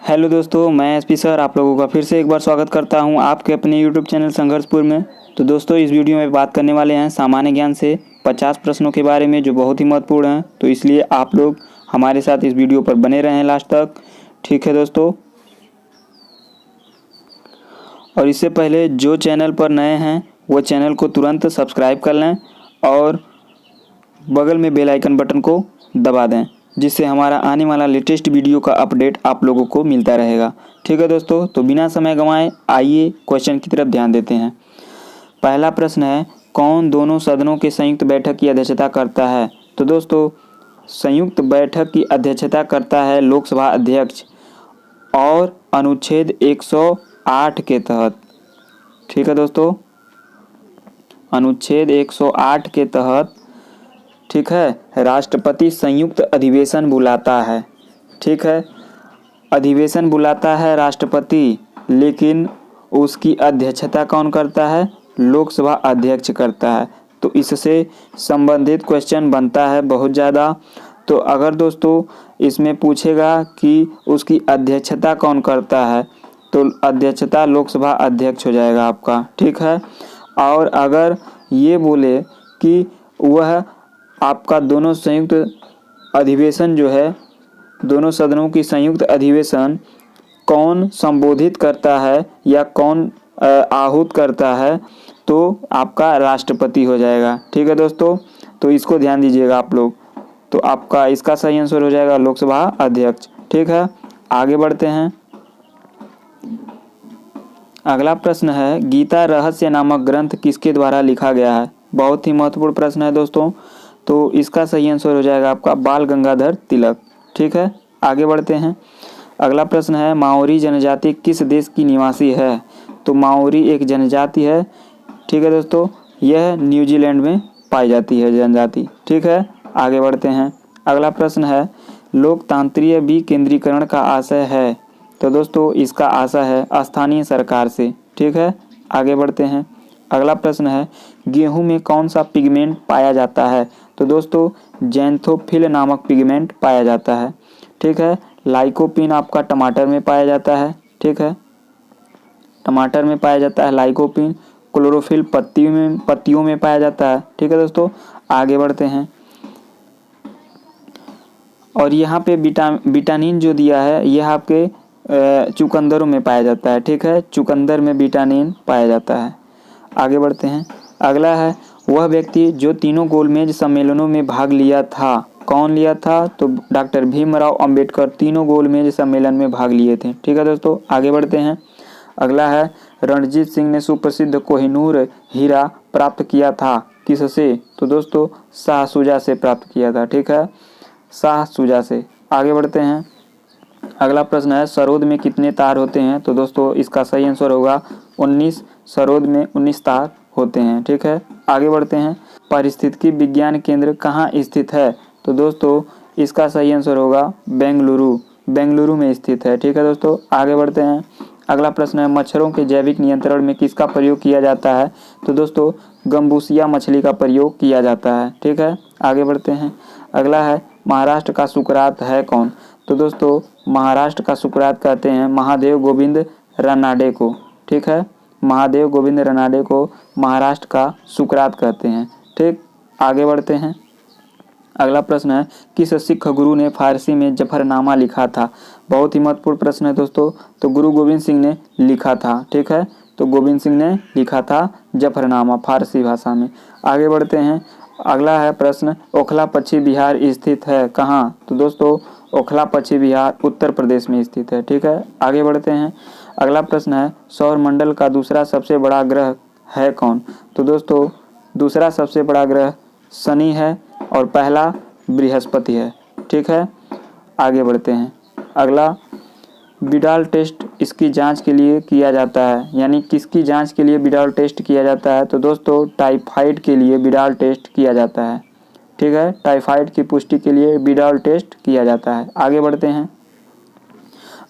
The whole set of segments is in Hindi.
हेलो दोस्तों, मैं एसपी सर आप लोगों का फिर से एक बार स्वागत करता हूं आपके अपने यूट्यूब चैनल संघर्षपुर में। तो दोस्तों, इस वीडियो में बात करने वाले हैं सामान्य ज्ञान से 50 प्रश्नों के बारे में जो बहुत ही महत्वपूर्ण हैं। तो इसलिए आप लोग हमारे साथ इस वीडियो पर बने रहें लास्ट तक। ठीक है दोस्तों, और इससे पहले जो चैनल पर नए हैं वो चैनल को तुरंत सब्सक्राइब कर लें और बगल में बेल आइकन बटन को दबा दें, जिससे हमारा आने वाला लेटेस्ट वीडियो का अपडेट आप लोगों को मिलता रहेगा। ठीक है दोस्तों, तो बिना समय गंवाए आइए क्वेश्चन की तरफ ध्यान देते हैं। पहला प्रश्न है, कौन दोनों सदनों के संयुक्त बैठक की अध्यक्षता करता है? तो दोस्तों, संयुक्त बैठक की अध्यक्षता करता है लोकसभा अध्यक्ष और अनुच्छेद 108 के तहत। ठीक है दोस्तों, अनुच्छेद 108 के तहत ठीक है राष्ट्रपति संयुक्त अधिवेशन बुलाता है। ठीक है, अधिवेशन बुलाता है राष्ट्रपति, लेकिन उसकी अध्यक्षता कौन करता है? लोकसभा अध्यक्ष करता है। तो इससे संबंधित क्वेश्चन बनता है बहुत ज़्यादा। तो अगर दोस्तों इसमें पूछेगा कि उसकी अध्यक्षता कौन करता है, तो अध्यक्षता लोकसभा अध्यक्ष हो जाएगा आपका। ठीक है, और अगर ये बोले कि वह आपका दोनों संयुक्त अधिवेशन जो है, दोनों सदनों की संयुक्त अधिवेशन कौन संबोधित करता है या कौन आहूत करता है, तो आपका राष्ट्रपति हो जाएगा। ठीक है दोस्तों, तो इसको ध्यान दीजिएगा आप लोग। तो आपका इसका सही आंसर हो जाएगा लोकसभा अध्यक्ष। ठीक है, आगे बढ़ते हैं। अगला प्रश्न है, गीता रहस्य नामक ग्रंथ किसके द्वारा लिखा गया है? बहुत ही महत्वपूर्ण प्रश्न है दोस्तों। तो इसका सही आंसर हो जाएगा आपका बाल गंगाधर तिलक। ठीक है, आगे बढ़ते हैं। अगला प्रश्न है, माओरी जनजाति किस देश की निवासी है? तो माओरी एक जनजाति है। ठीक है दोस्तों, यह न्यूजीलैंड में पाई जाती है जनजाति। ठीक है, आगे बढ़ते हैं। अगला प्रश्न है, लोकतांत्रिक विकेंद्रीकरण का आशय है? तो दोस्तों इसका आशय है स्थानीय सरकार से। ठीक है, आगे बढ़ते हैं। अगला प्रश्न है, गेहूं में कौन सा पिगमेंट पाया जाता है? तो दोस्तों जैंथोफिल नामक पिगमेंट पाया जाता है। ठीक है, लाइकोपिन आपका टमाटर में पाया जाता है। ठीक है, टमाटर में पाया जाता है लाइकोपिन। क्लोरोफिल पत्तियों में पाया जाता है। ठीक है दोस्तों, आगे बढ़ते हैं। और यहाँ पे विटामिन जो दिया है यह आपके चुकंदरों में पाया जाता है। ठीक है, चुकंदर में विटामिन पाया जाता है। आगे बढ़ते हैं। अगला है, वह व्यक्ति जो तीनों गोलमेज सम्मेलनों में भाग लिया था, कौन लिया था? तो डॉक्टर भीमराव अंबेडकर तीनों गोलमेज सम्मेलन में भाग लिए थे। ठीक है दोस्तों, आगे बढ़ते हैं। अगला है, रणजीत सिंह ने सुप्रसिद्ध कोहिनूर हीरा प्राप्त किया था किससे? तो दोस्तों शाहसुजा से प्राप्त किया था। ठीक है, शाहसुजा से। आगे बढ़ते हैं। अगला प्रश्न है, सरोद में कितने तार होते हैं? तो दोस्तों इसका सही आंसर होगा 19। सरोद में 19 तार होते हैं। ठीक है, आगे बढ़ते हैं। पारिस्थितिकी विज्ञान केंद्र कहाँ स्थित है? तो दोस्तों इसका सही आंसर होगा बेंगलुरु में स्थित है। ठीक है दोस्तों, आगे बढ़ते हैं। अगला प्रश्न है, मच्छरों के जैविक नियंत्रण में किसका प्रयोग किया जाता है? तो दोस्तों गम्बूसिया मछली का प्रयोग किया जाता है। ठीक है, आगे बढ़ते हैं। अगला है, महाराष्ट्र का सुकरात है कौन? तो दोस्तों महाराष्ट्र का सुकरात कहते हैं महादेव गोविंद रानाडे को। ठीक है, महादेव गोविंद रानाडे को महाराष्ट्र का सुकरात कहते हैं। ठीक, आगे बढ़ते हैं। अगला प्रश्न है, किस सिख गुरु ने फारसी में जफरनामा लिखा था? बहुत ही महत्वपूर्ण प्रश्न है दोस्तों। तो गुरु गोविंद सिंह ने लिखा था। ठीक है, तो गोविंद सिंह ने लिखा था जफरनामा फारसी भाषा में। आगे बढ़ते हैं। अगला है प्रश्न, ओखला पश्चिम बिहार स्थित है कहाँ? तो दोस्तों ओखला पश्चिम बिहार उत्तर प्रदेश में स्थित है। ठीक है, आगे बढ़ते हैं। अगला प्रश्न है, सौर मंडल का दूसरा सबसे बड़ा ग्रह है कौन? तो दोस्तों दूसरा सबसे बड़ा ग्रह शनि है और पहला बृहस्पति है। ठीक है, आगे बढ़ते हैं। अगला, विडाल टेस्ट इसकी जांच के लिए किया जाता है, यानी किसकी जांच के लिए विडाल टेस्ट किया जाता है? तो दोस्तों टाइफाइड के लिए विडाल टेस्ट किया जाता है। ठीक है, टाइफाइड की पुष्टि के लिए विडाल टेस्ट किया जाता है। आगे बढ़ते हैं।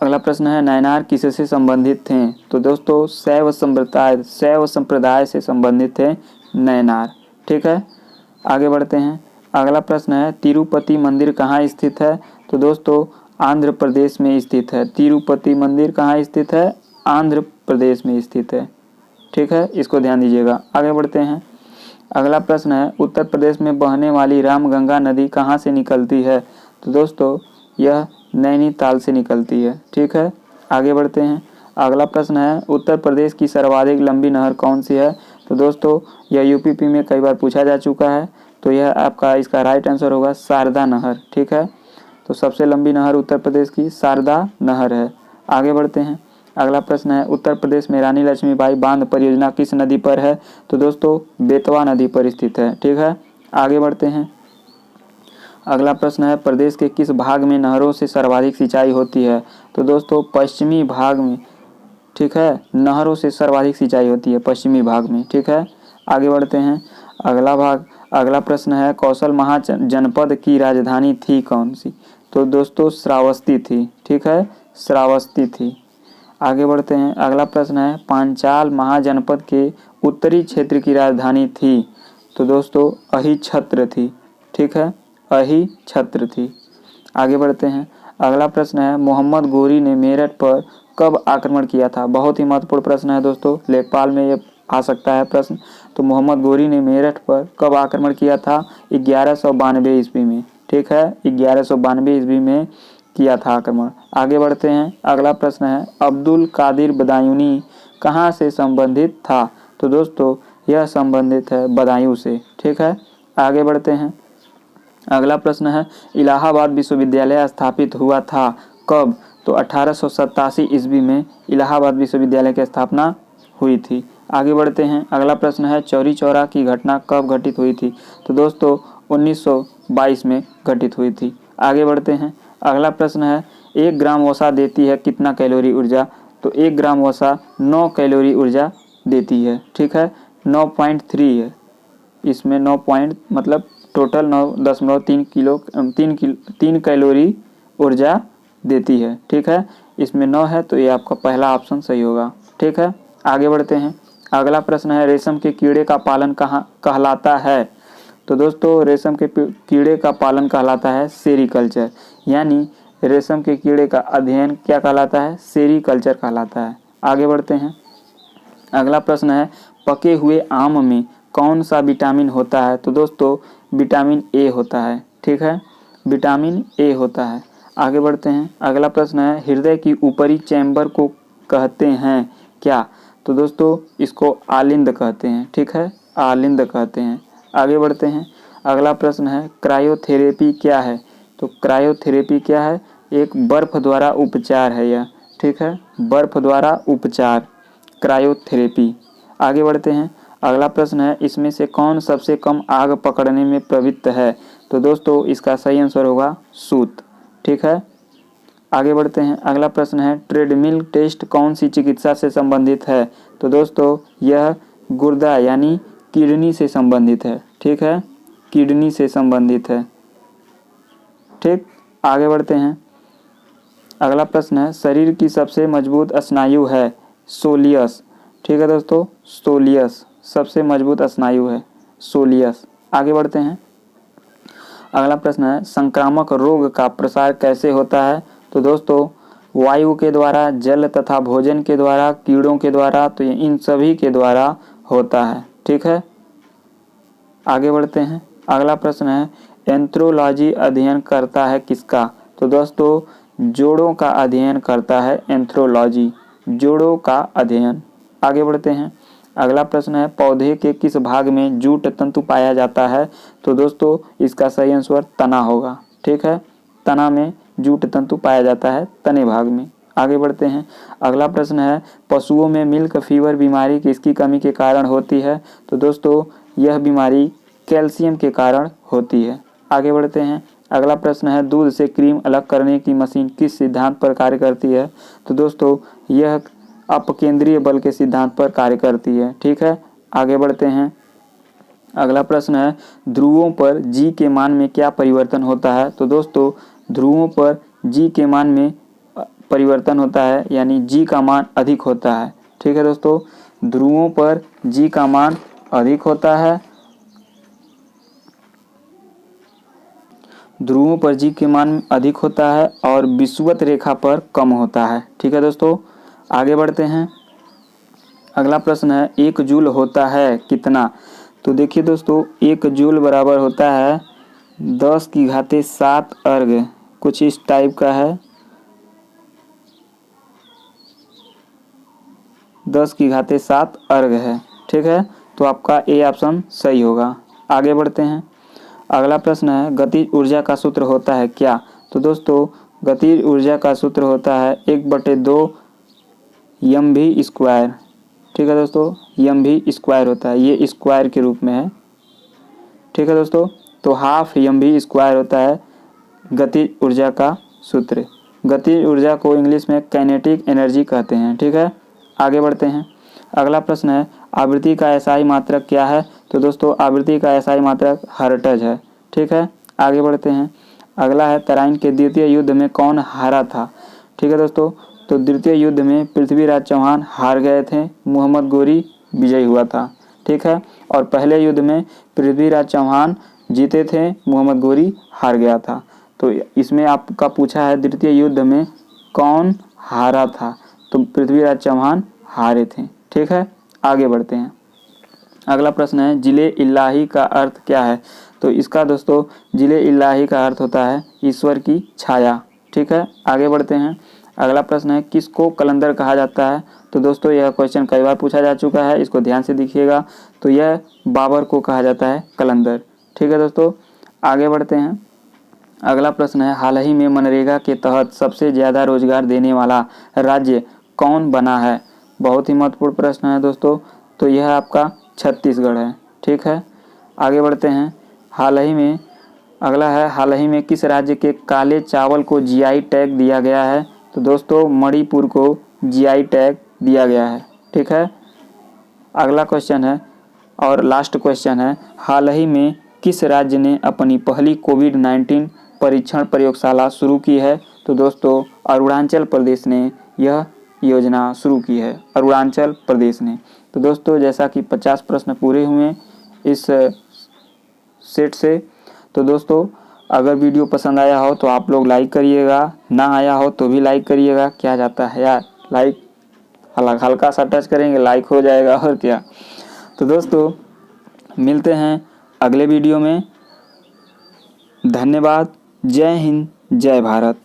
अगला प्रश्न है, नयनार किससे संबंधित थे? तो दोस्तों शैव संप्रदाय से संबंधित थे नयनार। ठीक है, आगे बढ़ते हैं। अगला प्रश्न है, तिरुपति मंदिर कहाँ स्थित है? तो दोस्तों आंध्र प्रदेश में स्थित है। तिरुपति मंदिर कहाँ स्थित है? आंध्र प्रदेश में स्थित है। ठीक है, इसको ध्यान दीजिएगा। आगे बढ़ते हैं। अगला प्रश्न है, उत्तर प्रदेश में बहने वाली रामगंगा नदी कहाँ से निकलती है? तो दोस्तों यह नैनीताल से निकलती है। ठीक है, आगे बढ़ते हैं। अगला प्रश्न है, उत्तर प्रदेश की सर्वाधिक लंबी नहर कौन सी है? तो दोस्तों यह यूपीपी में कई बार पूछा जा चुका है, तो यह आपका इसका राइट आंसर होगा शारदा नहर। ठीक है, तो सबसे लंबी नहर उत्तर प्रदेश की शारदा नहर है। आगे बढ़ते हैं। अगला प्रश्न है, उत्तर प्रदेश में रानी लक्ष्मीबाई बांध परियोजना किस नदी पर है? तो दोस्तों बेतवा नदी पर स्थित है। ठीक है, आगे बढ़ते हैं। अगला प्रश्न है, प्रदेश के किस भाग में नहरों से सर्वाधिक सिंचाई होती है? तो दोस्तों पश्चिमी भाग में। ठीक है, नहरों से सर्वाधिक सिंचाई होती है पश्चिमी भाग में। ठीक है, आगे बढ़ते हैं। अगला प्रश्न है, कौशल महाजनपद की राजधानी थी कौन सी? तो दोस्तों श्रावस्ती थी। ठीक है, श्रावस्ती थी। आगे बढ़ते हैं। अगला प्रश्न है, पांचाल महाजनपद के उत्तरी क्षेत्र की राजधानी थी? तो दोस्तों अहिछत्र थी। ठीक है, अहिछत्र थी। आगे बढ़ते हैं। अगला प्रश्न है, मोहम्मद गोरी ने मेरठ पर कब आक्रमण किया था? बहुत ही महत्वपूर्ण प्रश्न है दोस्तों, लेखपाल में ये आ सकता है प्रश्न। तो मोहम्मद गोरी ने मेरठ पर कब आक्रमण किया था? 1192 ईस्वी में। ठीक है, 1192 ईस्वी में किया था आक्रमण। आगे बढ़ते हैं। अगला प्रश्न है, अब्दुल कादिर बदायूनी कहाँ से संबंधित था? तो दोस्तों यह संबंधित है बदायूं से। ठीक है, आगे बढ़ते हैं। अगला प्रश्न है, इलाहाबाद विश्वविद्यालय स्थापित हुआ था कब? तो 1887 ईस्वी में इलाहाबाद विश्वविद्यालय की स्थापना हुई थी। आगे बढ़ते हैं। अगला प्रश्न है, चौरी चौरा की घटना कब घटित हुई थी? तो दोस्तों 1922 में घटित हुई थी। आगे बढ़ते हैं। अगला प्रश्न है, 1 ग्राम वसा देती है कितना कैलोरी ऊर्जा? तो 1 ग्राम वसा 9 कैलोरी ऊर्जा देती है। ठीक है, 9.3 है इसमें, 9 पॉइंट मतलब टोटल 9.3 किलो 3 कैलोरी ऊर्जा देती है। ठीक है, इसमें 9 है तो ये आपका पहला ऑप्शन सही होगा। ठीक है, आगे बढ़ते हैं। अगला प्रश्न है, रेशम के कीड़े का पालन कहाँ कहलाता है? तो दोस्तों रेशम के कीड़े का पालन कहलाता है सेरीकल्चर, यानी रेशम के कीड़े का अध्ययन क्या कहलाता है? सेरीकल्चर कहलाता है। आगे बढ़ते हैं। अगला प्रश्न है, पके हुए आम में कौन सा विटामिन होता है? तो दोस्तों विटामिन ए होता है। ठीक है, विटामिन ए होता है। आगे बढ़ते हैं। अगला प्रश्न है, हृदय की ऊपरी चैम्बर को कहते हैं क्या? तो दोस्तों इसको आलिंद कहते हैं। ठीक है, आलिंद कहते हैं। आगे बढ़ते हैं। अगला प्रश्न है, क्रायोथेरेपी क्या है? तो क्रायोथेरेपी क्या है? एक बर्फ द्वारा उपचार है यह। ठीक है, बर्फ द्वारा उपचार, क्रायोथेरेपी। आगे बढ़ते हैं। अगला प्रश्न है, इसमें से कौन सबसे कम आग पकड़ने में प्रवृत्त है? तो दोस्तों इसका सही आंसर होगा सूत। ठीक है, आगे बढ़ते हैं। अगला प्रश्न है, ट्रेडमिल टेस्ट कौन सी चिकित्सा से संबंधित है? तो दोस्तों यह गुर्दा यानी किडनी से संबंधित है। ठीक है, किडनी से संबंधित है। ठीक, आगे बढ़ते हैं। अगला प्रश्न है, शरीर की सबसे मजबूत स्नायु है सोलियस। ठीक है दोस्तों, सोलियस सबसे मजबूत स्नायु है, सोलियस। आगे बढ़ते हैं। अगला प्रश्न है, संक्रामक रोग का प्रसार कैसे होता है? तो दोस्तों वायु के द्वारा, जल तथा भोजन के द्वारा, कीड़ों के द्वारा, तो इन सभी के द्वारा होता है। ठीक है, आगे बढ़ते हैं। अगला प्रश्न है, एंथ्रोलॉजी अध्ययन करता है किसका? तो दोस्तों जोड़ों का अध्ययन करता है एंथ्रोलॉजी, जोड़ों का अध्ययन। आगे बढ़ते हैं। अगला प्रश्न है, पौधे के किस भाग में जूट तंतु पाया जाता है? तो दोस्तों इसका सही आंसर तना होगा। ठीक है, तना में जूट तंतु पाया जाता है, तने भाग में। आगे बढ़ते हैं। अगला प्रश्न है, पशुओं में मिल्क फीवर बीमारी किसकी कमी के कारण होती है? तो दोस्तों यह बीमारी कैल्शियम के कारण होती है। आगे बढ़ते हैं। अगला प्रश्न है, दूध से क्रीम अलग करने की मशीन किस सिद्धांत पर कार्य करती है? तो दोस्तों यह अपकेंद्रीय बल के सिद्धांत पर कार्य करती है। ठीक है, आगे बढ़ते हैं। अगला प्रश्न है, ध्रुवों पर जी के मान में क्या परिवर्तन होता है? तो दोस्तों ध्रुवों पर जी के मान में परिवर्तन होता है, यानी जी का मान अधिक होता है। ठीक है दोस्तों, ध्रुवों पर जी का मान अधिक होता है। ध्रुवों पर जी के मान अधिक होता है और विषुवत रेखा पर कम होता है। ठीक है दोस्तों, आगे बढ़ते हैं। अगला प्रश्न है 1 जूल होता है कितना। तो देखिए दोस्तों, 1 जूल बराबर होता है 10⁻7 अर्घ, कुछ इस टाइप का है, 10⁻7 अर्घ है। ठीक है, तो आपका ए ऑप्शन सही होगा। आगे बढ़ते हैं। अगला प्रश्न है गतिज ऊर्जा का सूत्र होता है क्या। तो दोस्तों, गतिज ऊर्जा का सूत्र होता है 1/2 mv²। ठीक है दोस्तों, mv² होता है, ये स्क्वायर के रूप में है। ठीक है दोस्तों, तो ½ mv² होता है गतिज ऊर्जा का सूत्र। गतिज ऊर्जा को इंग्लिश में काइनेटिक एनर्जी कहते हैं। ठीक है, आगे बढ़ते हैं। अगला प्रश्न है आवृत्ति का एसआई मात्रक क्या है। तो दोस्तों, आवृत्ति का एसआई मात्रक हर्ट्ज है। ठीक है, आगे बढ़ते हैं। अगला है तराइन के द्वितीय युद्ध में कौन हारा था। ठीक है दोस्तों, तो द्वितीय युद्ध में पृथ्वीराज चौहान हार गए थे, मोहम्मद गोरी विजयी हुआ था। ठीक है, और पहले युद्ध में पृथ्वीराज चौहान जीते थे, मोहम्मद गोरी हार गया था। तो इसमें आपका पूछा है द्वितीय युद्ध में कौन हारा था, तो पृथ्वीराज चौहान हारे थे। ठीक है, आगे बढ़ते हैं। अगला प्रश्न है जिले इलाही का अर्थ क्या है। तो इसका दोस्तों जिले इलाही का अर्थ होता है ईश्वर की छाया। ठीक है, आगे बढ़ते हैं। अगला प्रश्न है किसको कलंदर कहा जाता है। तो दोस्तों, यह क्वेश्चन कई बार पूछा जा चुका है, इसको ध्यान से देखिएगा। तो यह बाबर को कहा जाता है कलंदर। ठीक है दोस्तों, आगे बढ़ते हैं। अगला प्रश्न है हाल ही में मनरेगा के तहत सबसे ज़्यादा रोजगार देने वाला राज्य कौन बना है। बहुत ही महत्वपूर्ण प्रश्न है दोस्तों, तो यह आपका छत्तीसगढ़ है। ठीक है, आगे बढ़ते हैं। हाल ही में अगला है हाल ही में किस राज्य के काले चावल को जीआई टैग दिया गया है। तो दोस्तों, मणिपुर को जीआई टैग दिया गया है। ठीक है, अगला क्वेश्चन है और लास्ट क्वेश्चन है हाल ही में किस राज्य ने अपनी पहली कोविड-19 परीक्षण प्रयोगशाला शुरू की है। तो दोस्तों, अरुणाचल प्रदेश ने यह योजना शुरू की है, अरुणाचल प्रदेश ने। तो दोस्तों, जैसा कि 50 प्रश्न पूरे हुए इस सेट से। तो दोस्तों, अगर वीडियो पसंद आया हो तो आप लोग लाइक करिएगा, ना आया हो तो भी लाइक करिएगा। क्या जाता है यार, लाइक हल्का सा टच करेंगे लाइक हो जाएगा, और क्या। तो दोस्तों, मिलते हैं अगले वीडियो में। धन्यवाद। जय हिंद, जय भारत।